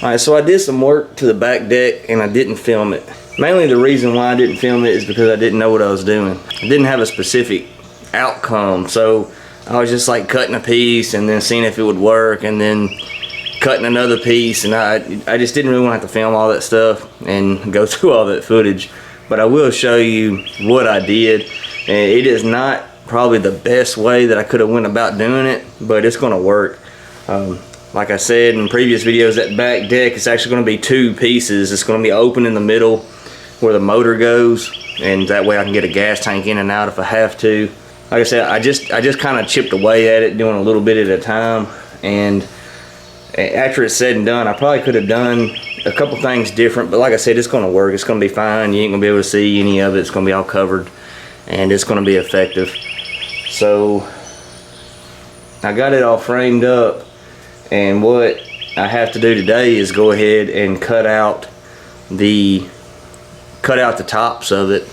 Alright, so I did some work to the back deck and I didn't film it. Mainly the reason why I didn't film it is because I didn't know what I was doing. I didn't have a specific outcome, so I was just like cutting a piece and then seeing if it would work and then cutting another piece, and I just didn't really want to have to film all that stuff and go through all that footage. But I will show you what I did, and it is not probably the best way that I could have went about doing it, but it's going to work. Like I said in previous videos, that back deck is actually going to be 2 pieces. It's going to be open in the middle where the motor goes, and that way I can get a gas tank in and out if I have to. Like I said, I just kind of chipped away at it, doing a little bit at a time, and after it's said and done, I probably could have done a couple things different, but like I said, it's going to work. It's going to be fine. You ain't going to be able to see any of it. It's going to be all covered, and it's going to be effective. So I got it all framed up, and what I have to do today is go ahead and cut out the tops of it.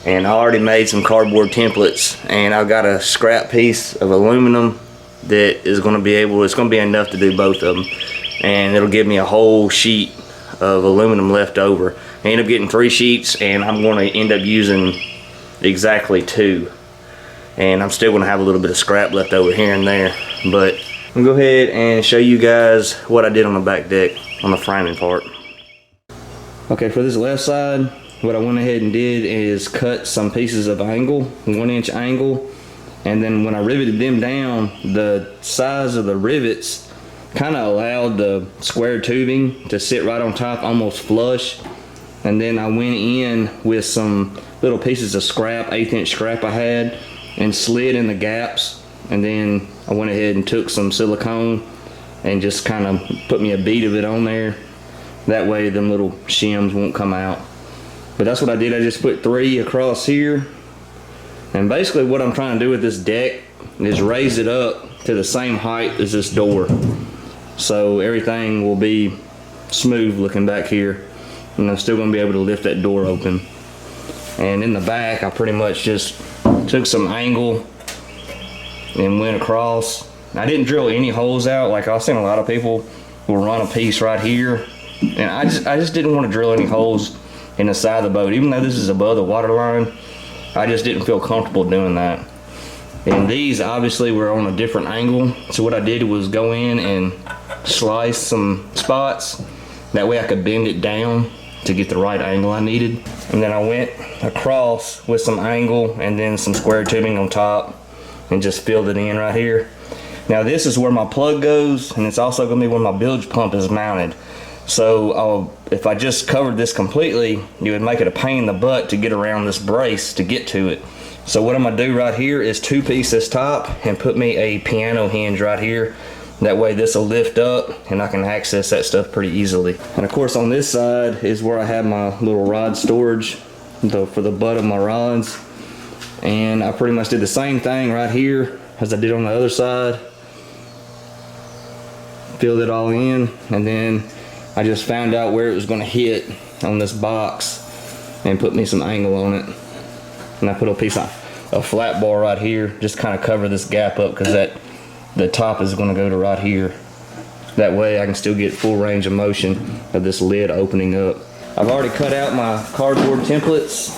And I already made some cardboard templates, and I've got a scrap piece of aluminum that is going to be it's going to be enough to do both of them, and it'll give me a whole sheet of aluminum left over. I end up getting 3 sheets, and I'm going to end up using exactly 2, and I'm still going to have a little bit of scrap left over here and there. But I'm going to go ahead and show you guys what I did on the back deck on the framing part. Okay, for this left side, what I went ahead and did is cut some pieces of angle, 1-inch angle, and then when I riveted them down, the size of the rivets kind of allowed the square tubing to sit right on top, almost flush. And then I went in with some little pieces of scrap, 1/8-inch scrap I had, and slid in the gaps. And then I went ahead and took some silicone and just kind of put me a bead of it on there. That way them little shims won't come out. But that's what I did. I just put 3 across here. And basically what I'm trying to do with this deck is raise it up to the same height as this door. So everything will be smooth looking back here. And I'm still going to be able to lift that door open. And in the back, I pretty much just took some angle and went across. I didn't drill any holes out. Like I've seen a lot of people will run a piece right here. And I just didn't want to drill any holes in the side of the boat. Even though this is above the water line, I just didn't feel comfortable doing that. And these obviously were on a different angle. So what I did was go in and slice some spots. That way I could bend it down to get the right angle I needed. And then I went across with some angle and then some square tubing on top and just filled it in right here. Now this is where my plug goes, and it's also gonna be where my bilge pump is mounted. So if I just covered this completely, it would make it a pain in the butt to get around this brace to get to it. So what I'm gonna do right here is 2-piece this top and put me a piano hinge right here. That way this will lift up and I can access that stuff pretty easily. And of course on this side is where I have my little rod storage for the butt of my rods. And I pretty much did the same thing right here as I did on the other side. Filled it all in, and then I just found out where it was going to hit on this box and put me some angle on it. And I put a piece of a flat bar right here, just kind of cover this gap up, because the top is going to go to right here. That way I can still get full range of motion of this lid opening up. I've already cut out my cardboard templates.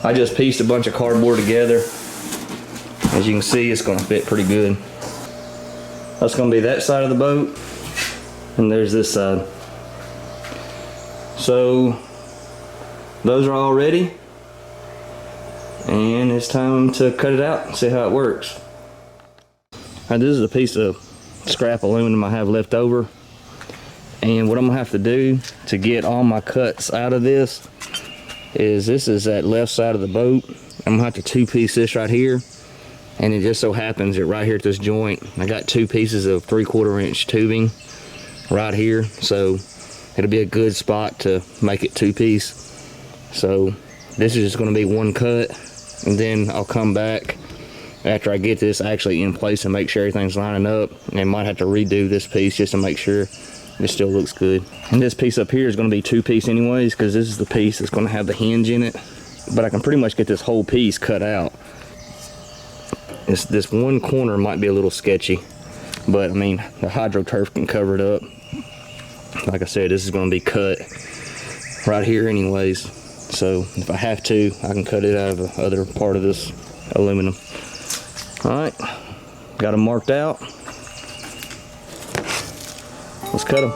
I just pieced a bunch of cardboard together. As you can see, it's going to fit pretty good. That's going to be that side of the boat, and there's this side. So those are all ready, and it's time to cut it out and see how it works. Alright, this is a piece of scrap aluminum I have left over, and what I'm going to have to do to get all my cuts out of this is that left side of the boat. I'm going to have to 2-piece this right here. And it just so happens that right here at this joint, I got 2 pieces of 3/4-inch tubing right here. So it'll be a good spot to make it 2-piece. So this is just going to be 1 cut. And then I'll come back after I get this actually in place and make sure everything's lining up. And might have to redo this piece just to make sure it still looks good. And this piece up here is going to be 2-piece anyways, because this is the piece that's going to have the hinge in it. But I can pretty much get this whole piece cut out. This one corner might be a little sketchy, But I mean, the HydroTurf can cover it up. Like I said, this is going to be cut right here anyways. So if I have to, I can cut it out of the other part of this aluminum. All right, got them marked out. Let's cut them.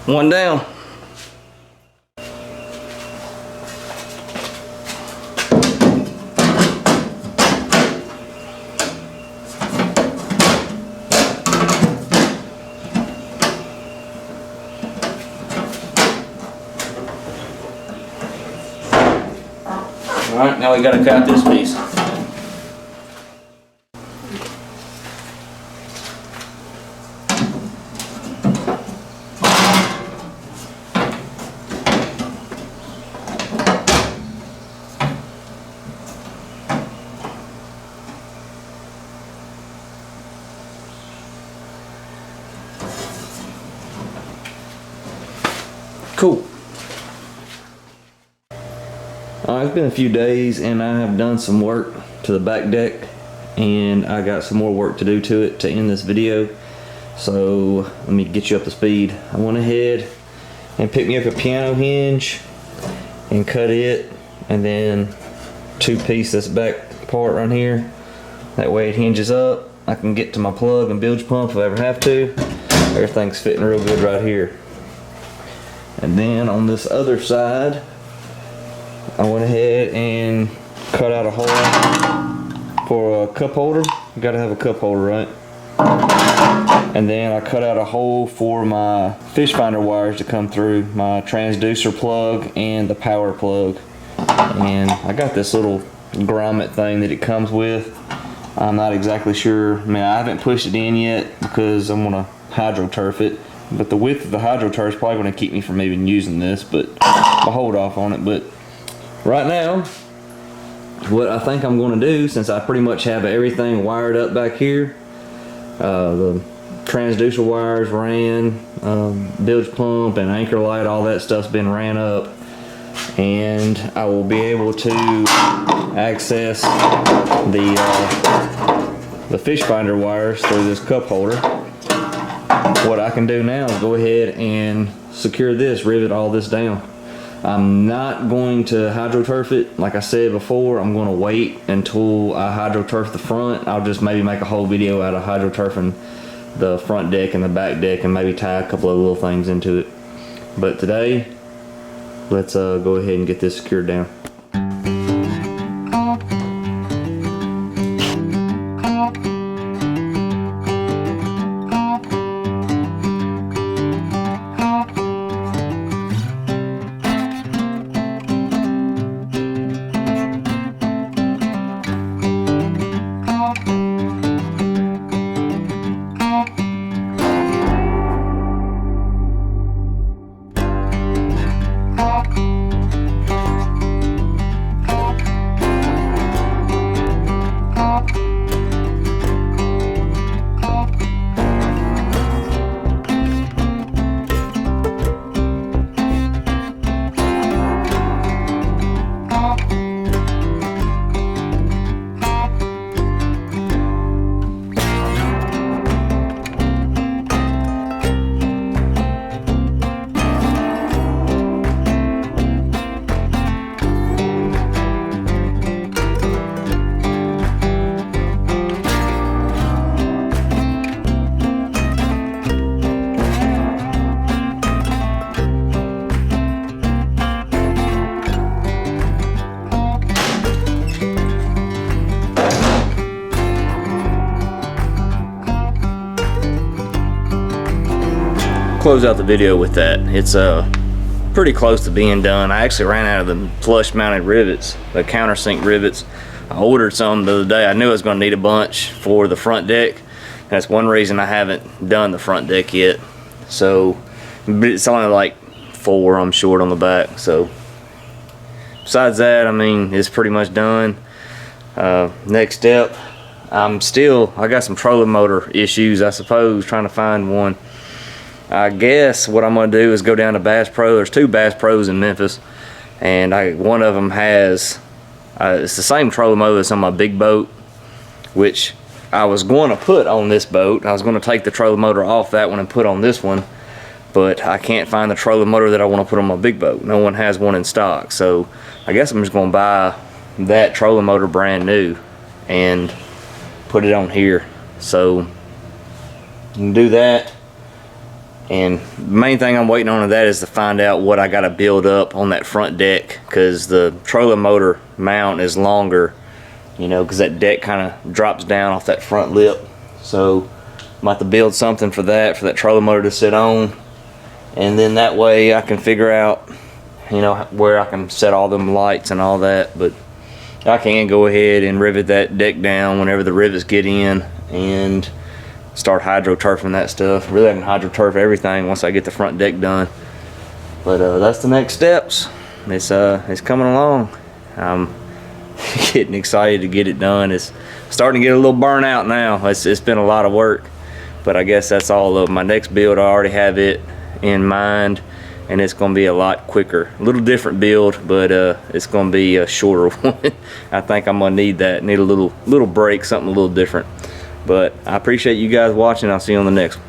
One down. All right, now we gotta cut this piece. Cool. It's been a few days and I have done some work to the back deck, and I got some more work to do to it to end this video. So let me get you up to speed. I went ahead and picked me up a piano hinge and cut it, and then two-piece this back part right here. That way it hinges up. I can get to my plug and bilge pump if I ever have to. Everything's fitting real good right here. And then on this other side, I went ahead and cut out a hole for a cup holder. You gotta have a cup holder, right? And then I cut out a hole for my fish finder wires to come through, my transducer plug and the power plug. And I got this little grommet thing that it comes with. I'm not exactly sure. I mean, I haven't pushed it in yet because I'm gonna HydroTurf it. But the width of the HydroTurf is probably going to keep me from even using this, but I'll hold off on it. But right now, what I think I'm going to do, since I pretty much have everything wired up back here, the transducer wires ran, bilge pump and anchor light, all that stuff's been ran up, and I will be able to access the fish finder wires through this cup holder. What I can do now is go ahead and secure this, rivet all this down. I'm not going to HydroTurf it. Like I said before, I'm going to wait until I HydroTurf the front. I'll just maybe make a whole video out of HydroTurfing the front deck and the back deck and maybe tie a couple of little things into it. But today, let's go ahead and get this secured down. close out the video with that. It's pretty close to being done. I actually ran out of the flush mounted rivets, the countersink rivets. I ordered some the other day. I knew I was going to need a bunch for the front deck. That's one reason I haven't done the front deck yet. So it's only like 4 I'm short on the back. So besides that, I mean, it's pretty much done. Next step, I got some trolling motor issues, I suppose, trying to find one. I guess what I'm going to do is go down to Bass Pro. There's 2 Bass Pros in Memphis, and one of them has, it's the same trolling motor that's on my big boat, which I was going to put on this boat. I was going to take the trolling motor off that one and put on this one, but I can't find the trolling motor that I want to put on my big boat. No one has one in stock, so I guess I'm just going to buy that trolling motor brand new and put it on here. So you can do that. And the main thing I'm waiting on of that is to find out what I got to build up on that front deck, because the trolling motor mount is longer, you know, because that deck kind of drops down off that front lip. So I'm about to build something for that trolling motor to sit on, and then that way I can figure out, you know, where I can set all them lights and all that. But I can go ahead and rivet that deck down whenever the rivets get in and start hydro-turfing that stuff. Really, I can hydro-turf everything once I get the front deck done. But that's the next steps. It's coming along. I'm getting excited to get it done. It's starting to get a little burnt out now. It's been a lot of work, but I guess that's all of my next build. I already have it in mind, and it's going to be a lot quicker. A little different build, but it's going to be a shorter one. I think I'm going to need that. Need a little break, something a little different. But I appreciate you guys watching. I'll see you on the next one.